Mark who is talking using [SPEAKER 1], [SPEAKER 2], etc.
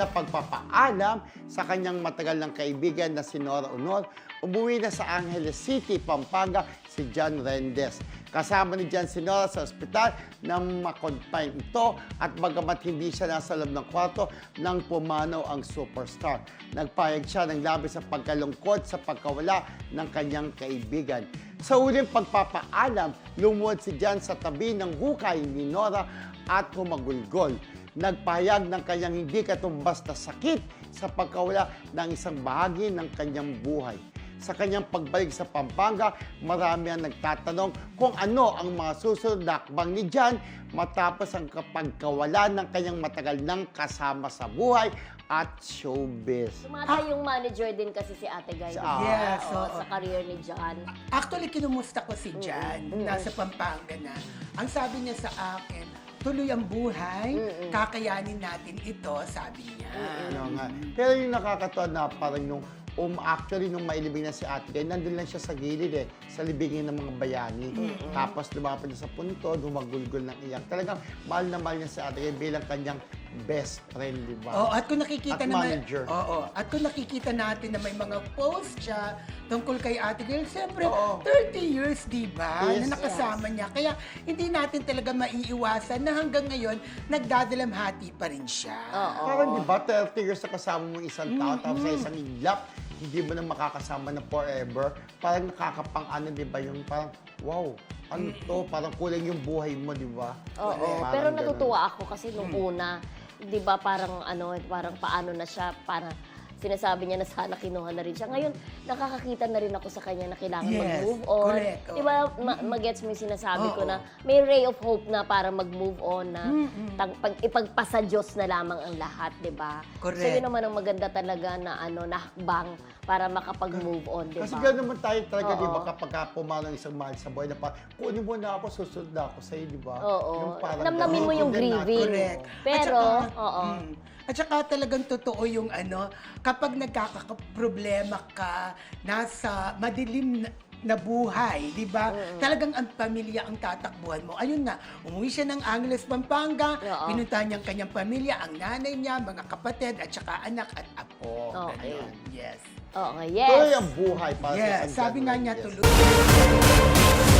[SPEAKER 1] na pagpapaalam sa kanyang matagal ng kaibigan na si Nora Honor, umuwi na sa Angeles City, Pampanga si John Rendez. Kasama ni John si Nora sa ospital nang makonfine ito at bagamat hindi siya nasa loob ng kwarto nang pumanaw ang superstar. Nagpayag siya ng labis sa pagkalungkot sa pagkawala ng kanyang kaibigan. Sa uling pagpapaalam, lumuhod si John sa tabi ng hukay ni Nora at humagulgol. Nagpahayag ng kanyang hindi katumbas na sakit sa pagkawala ng isang bahagi ng kanyang buhay. Sa kanyang pagbalik sa Pampanga, marami ang nagtatanong kung ano ang mga susunod na hakbang ni John matapos ang pagkawala ng kanyang matagal nang kasama sa buhay at showbiz.
[SPEAKER 2] Tumata yung manager din kasi si Ate Guy.
[SPEAKER 3] Yes,
[SPEAKER 2] sa career ni John.
[SPEAKER 3] Actually, kinumusta ko si Jan. Nasa Pampanga na. Ang sabi niya sa akin, tuloy ang buhay, kakayanin natin ito, sabi niya.
[SPEAKER 1] Ano nga. Pero yung nakakatawa na parang nung actually, nung mailibing na si Ate Guy, nandun lang siya sa gilid sa libingin ng mga bayani. Tapos lumapad niya sa punto, humagulgol ng iyak. Talagang mahal na mahal niya si Ate Guy bilang kanyang best friend, di ba?
[SPEAKER 3] Oh, at kung nakikita
[SPEAKER 1] At
[SPEAKER 3] naman,
[SPEAKER 1] manager.
[SPEAKER 3] at kung nakikita natin na may mga post siya tungkol kay Ate Girl, siyempre,
[SPEAKER 1] Oo.
[SPEAKER 3] 30 years, di ba,
[SPEAKER 1] Yes,
[SPEAKER 3] na nakasama niya. Kaya hindi natin talaga maiiwasan na hanggang ngayon, nagdadalamhati pa rin siya.
[SPEAKER 1] Parang di ba, 30 years na kasama mo isang tao, tapos sa isang iglap, hindi mo na makakasama na forever. Parang nakakapang-ano, di ba, yung parang, wow, ano to? Parang kulang yung buhay mo, di ba?
[SPEAKER 2] Oo,
[SPEAKER 1] Parang
[SPEAKER 2] pero
[SPEAKER 1] ganun.
[SPEAKER 2] natutuwa ako kasi nung una, 'di ba, parang parang paano na siya, para sinasabi niya na sana kinuha na rin siya. Ngayon, nakakakita na rin ako sa kanya na kailangan
[SPEAKER 3] Yes,
[SPEAKER 2] mag-move on.
[SPEAKER 3] correct, oo.
[SPEAKER 2] Di ba, magets mo yung sinasabi ko na may ray of hope na para mag-move on na ipagpasa Diyos na lamang ang lahat, di ba?
[SPEAKER 3] Correct.
[SPEAKER 2] So yun naman ang maganda talaga na nahakbang para makapag-move on, di ba?
[SPEAKER 1] Kasi gano'n naman tayo talaga,
[SPEAKER 2] Oo.
[SPEAKER 1] di ba, kapag pumalo ng isang mahal sa buhay na parang, kunin mo na ako, susunod na ako sa'yo, di ba?
[SPEAKER 2] Oo.
[SPEAKER 1] Yung parang
[SPEAKER 2] Namnamin mo
[SPEAKER 1] ganun.
[SPEAKER 2] yung
[SPEAKER 1] Hindi natin-
[SPEAKER 2] grieving.
[SPEAKER 3] Correct.
[SPEAKER 2] Pero,
[SPEAKER 3] At saka talagang totoo yung kapag nagkakaproblema ka, nasa madilim na buhay, di ba? Talagang ang pamilya ang tatakbuhan mo. Ayun nga, umuwi siya ng Angeles, Pampanga,
[SPEAKER 2] Oo.
[SPEAKER 3] pinuntahan niya ang kanyang pamilya, ang nanay niya, mga kapatid, at saka anak at apo.
[SPEAKER 2] Okay.
[SPEAKER 3] Ganun. Yes.
[SPEAKER 2] okay, yes.
[SPEAKER 1] Tuloy ang buhay para sa
[SPEAKER 3] Yes,
[SPEAKER 1] isang
[SPEAKER 3] sabi nga
[SPEAKER 1] ganun.
[SPEAKER 3] niya
[SPEAKER 1] Yes.
[SPEAKER 3] tuloy.